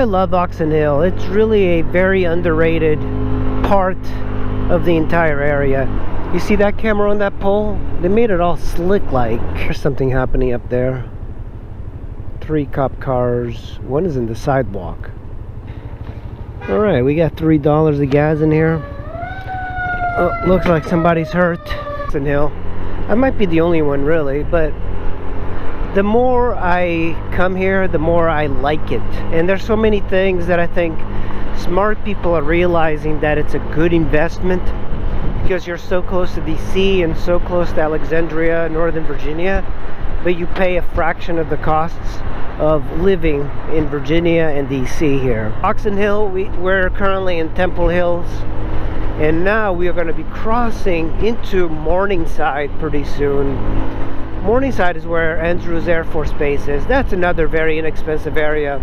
I love Oxon Hill. It's really a very underrated part of the entire area. You see that camera on that pole? They made it all slick like. There's something happening up there. 3 cop cars. One is in the sidewalk. Alright, we got $3 of gas in here. Oh, looks like somebody's hurt. Oxon Hill. I might be the only one really, but the more I come here, the more I like it. And there's so many things that I think smart people are realizing that it's a good investment, because you're so close to DC and so close to Alexandria, Northern Virginia, but you pay a fraction of the costs of living in Virginia and DC here. Oxon Hill, we're currently in Temple Hills, and now we are going to be crossing into Morningside pretty soon. Morningside is where Andrews Air Force Base is. That's another very inexpensive area.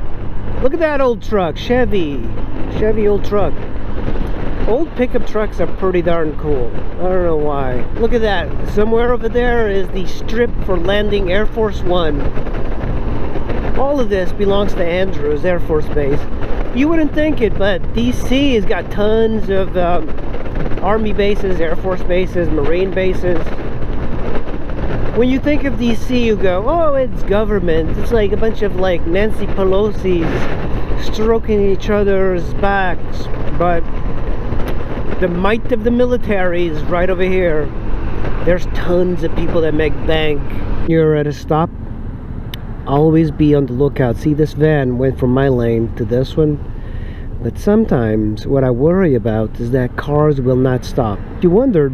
Look at that old truck, Chevy old truck. Old pickup trucks are pretty darn cool. I don't know why. Look at that. Somewhere over there is the strip for landing Air Force One. All of this belongs to Andrews Air Force Base. You wouldn't think it, but DC has got tons of Army bases, Air Force bases, Marine bases. When you think of DC, you go, oh, it's government. It's like a bunch of like Nancy Pelosi's stroking each other's backs. But the might of the military is right over here. There's tons of people that make bank. You're at a stop, always be on the lookout. See, this van went from my lane to this one. But sometimes what I worry about is that cars will not stop. You wondered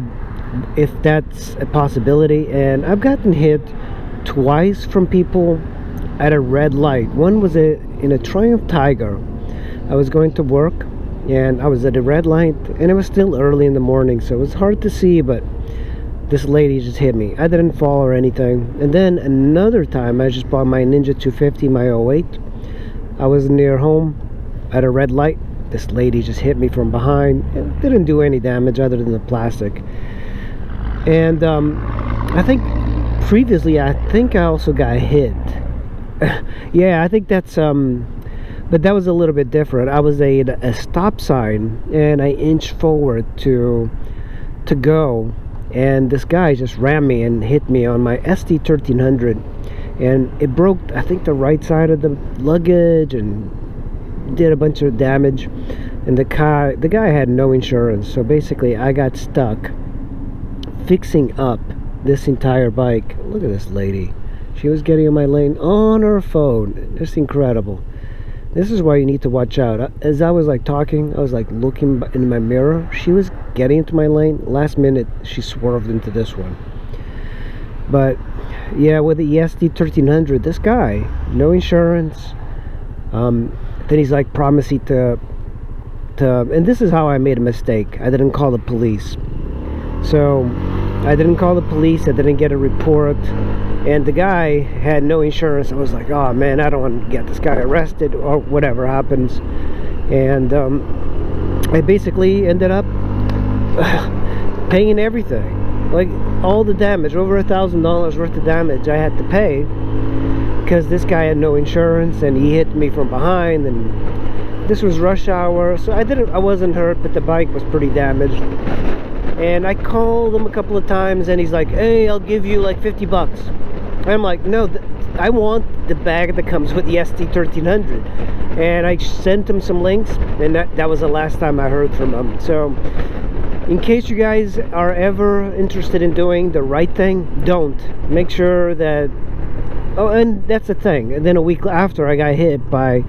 if that's a possibility, and I've gotten hit twice from people at a red light. One was in a Triumph Tiger. I was going to work and I was at a red light, and it was still early in the morning, so it was hard to see, but this lady just hit me. I didn't fall or anything. And then another time, I just bought my Ninja 250, my 08. I was near home at a red light. This lady just hit me from behind. It didn't do any damage other than the plastic. And I think previously, I also got hit. Yeah, I think that's but that was a little bit different. I was at a stop sign, and I inched forward to go, and this guy just rammed me and hit me on my SD 1300, and it broke, I think, the right side of the luggage and did a bunch of damage. And the guy had no insurance, so basically I got stuck fixing up this entire bike. Look at this lady. She was getting in my lane on her phone. It's incredible. This is why you need to watch out. As I was like talking, I was like looking in my mirror. She was getting into my lane. Last minute, she swerved into this one. But yeah, with the ESD 1300, this guy, no insurance. Then he's like promising to, and this is how I made a mistake. I didn't call the police. So I didn't call the police. I didn't get a report. And the guy had no insurance. I was like, oh man, I don't want to get this guy arrested or whatever happens. And I basically ended up paying everything. Like all the damage, over $1,000 worth of damage I had to pay, because this guy had no insurance and he hit me from behind, and this was rush hour, so I wasn't hurt, but the bike was pretty damaged. And I called him a couple of times, and he's like, hey, I'll give you like 50 bucks. And I'm like, no, I want the bag that comes with the SD 1300. And I sent him some links, and that was the last time I heard from him. So in case you guys are ever interested in doing the right thing, don't. Make sure that, oh, and that's the thing. And then a week after, I got hit by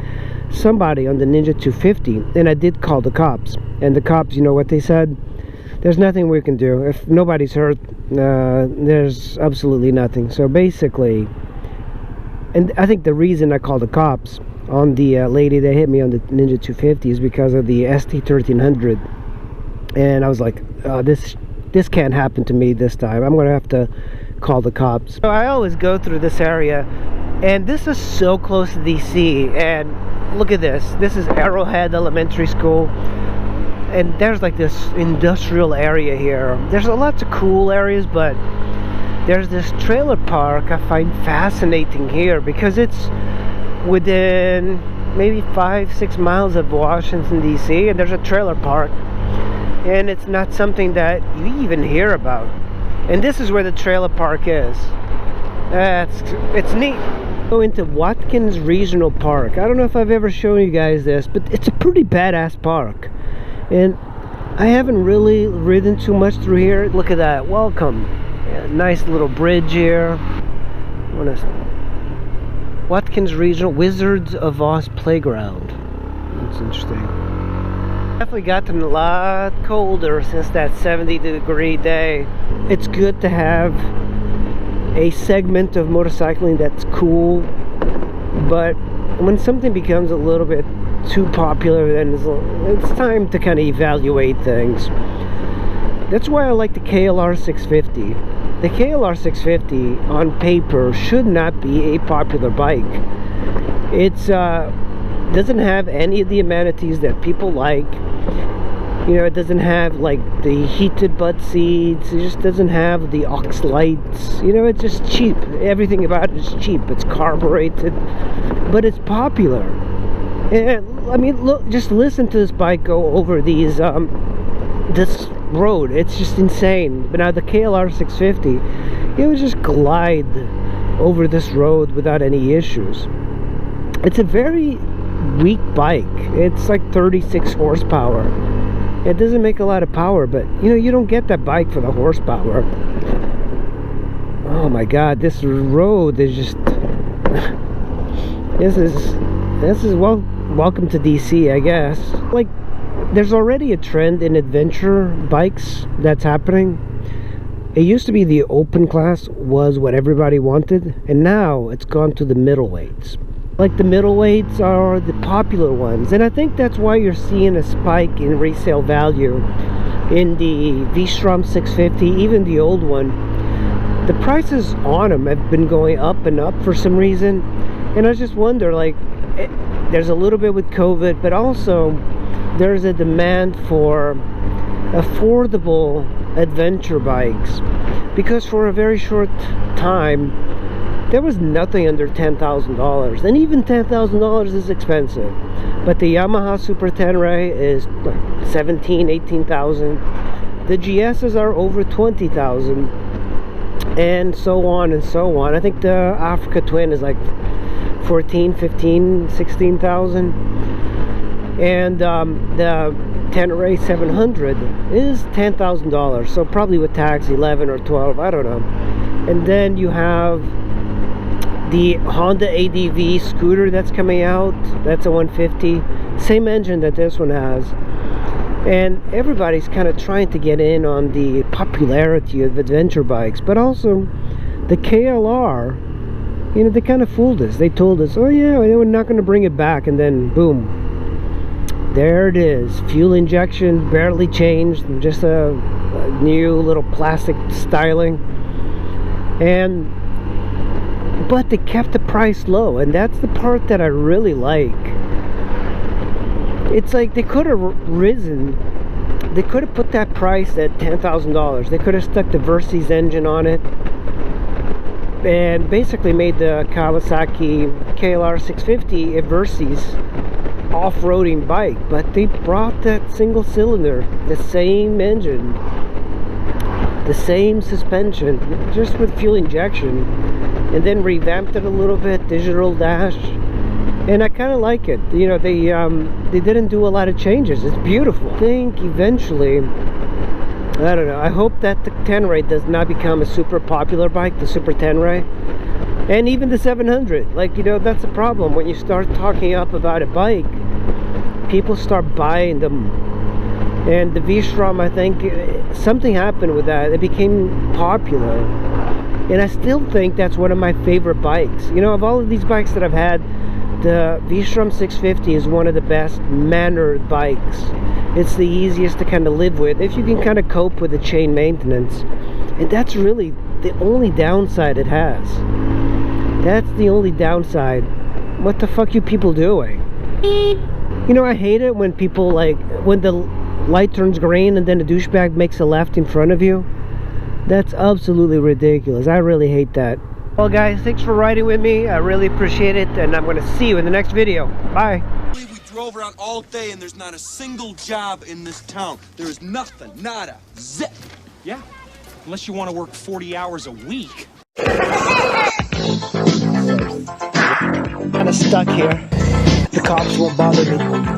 somebody on the Ninja 250, and I did call the cops. And the cops, you know what they said? There's nothing we can do. If nobody's hurt, there's absolutely nothing. So basically, and I think the reason I called the cops on the lady that hit me on the Ninja 250 is because of the ST 1300. And I was like, this can't happen to me this time. I'm gonna have to call the cops. So I always go through this area, and this is so close to DC. And look at this. This is Arrowhead Elementary School. And there's like this industrial area here. There's lots of cool areas, but there's this trailer park I find fascinating here because it's within maybe 5-6 miles of Washington DC, and there's a trailer park, and it's not something that you even hear about. And this is where the trailer park is. It's neat. Go into Watkins Regional Park. I don't know if I've ever shown you guys this, but it's a pretty badass park, and I haven't really ridden too much through here. Look at that. Welcome. Yeah, nice little bridge here. Watkins Regional Wizards of Oz Playground. That's interesting. Definitely gotten a lot colder since that 70-degree day. It's good to have a segment of motorcycling that's cool, but when something becomes a little bit too popular, then it's time to kind of evaluate things. That's why I like the KLR 650. The KLR 650 on paper should not be a popular bike. It's doesn't have any of the amenities that people like. You know, it doesn't have like the heated butt seats. It just doesn't have the aux lights. You know, it's just cheap. Everything about it is cheap. It's carbureted, but it's popular. And I mean, look, just listen to this bike go over these this road. It's just insane. But now the KLR 650, it would just glide over this road without any issues. It's a very weak bike. It's like 36 horsepower. It doesn't make a lot of power, but you know, you don't get that bike for the horsepower. Oh my god, this road is just this is welcome to DC, I guess. Like, there's already a trend in adventure bikes that's happening. It used to be the open class was what everybody wanted, and now it's gone to the middleweights. Like, the middleweights are the popular ones, and I think that's why you're seeing a spike in resale value in the V-Strom 650, even the old one. The prices on them have been going up and up for some reason, and I just wonder, like, there's a little bit with COVID, but also there's a demand for affordable adventure bikes, because for a very short time there was nothing under $10,000, and even $10,000 is expensive. But the Yamaha Super Tenere is like 17, 18,000. The GSs are over 20,000, and so on and so on. I think the Africa Twin is like 14, 15, 16,000, and the Tenere 700 is $10,000. So probably with tax 11 or 12, I don't know. And then you have the Honda ADV scooter that's coming out. That's a 150, same engine that this one has. And everybody's kind of trying to get in on the popularity of adventure bikes, but also the KLR, you know, they kind of fooled us. They told us, oh yeah, they were not going to bring it back, and then boom, there it is. Fuel injection, barely changed, just a new little plastic styling. But they kept the price low, and that's the part that I really like. It's like they could have risen. They could have put that price at $10,000. They could have stuck the Versys engine on it and basically made the Kawasaki KLR 650 a Versys off-roading bike. But they brought that single cylinder, the same engine, the same suspension, just with fuel injection, and then revamped it a little bit, digital dash, and I kind of like it. You know, they didn't do a lot of changes. It's beautiful. I think eventually, I don't know, I hope that the Tenere does not become a super popular bike, the Super Tenere, and even the 700. Like, you know, that's a problem. When you start talking up about a bike, people start buying them. And the V-Strom, I think something happened with that. It became popular, and I still think that's one of my favorite bikes. You know, of all of these bikes that I've had, the V-Strom 650 is one of the best mannered bikes. It's the easiest to kind of live with if you can kind of cope with the chain maintenance, and that's really the only downside it has. That's the only downside. What the fuck you people doing? You know, I hate it when people, like, when the light turns green and then a douchebag makes a left in front of you. That's absolutely ridiculous. I really hate that. Well guys, thanks for riding with me. I really appreciate it, and I'm going to see you in the next video. Bye. We drove around all day and there's not a single job in this town. There is nothing, nada, zip. Yeah, unless you want to work 40 hours a week. Kind of stuck here. The cops won't bother me.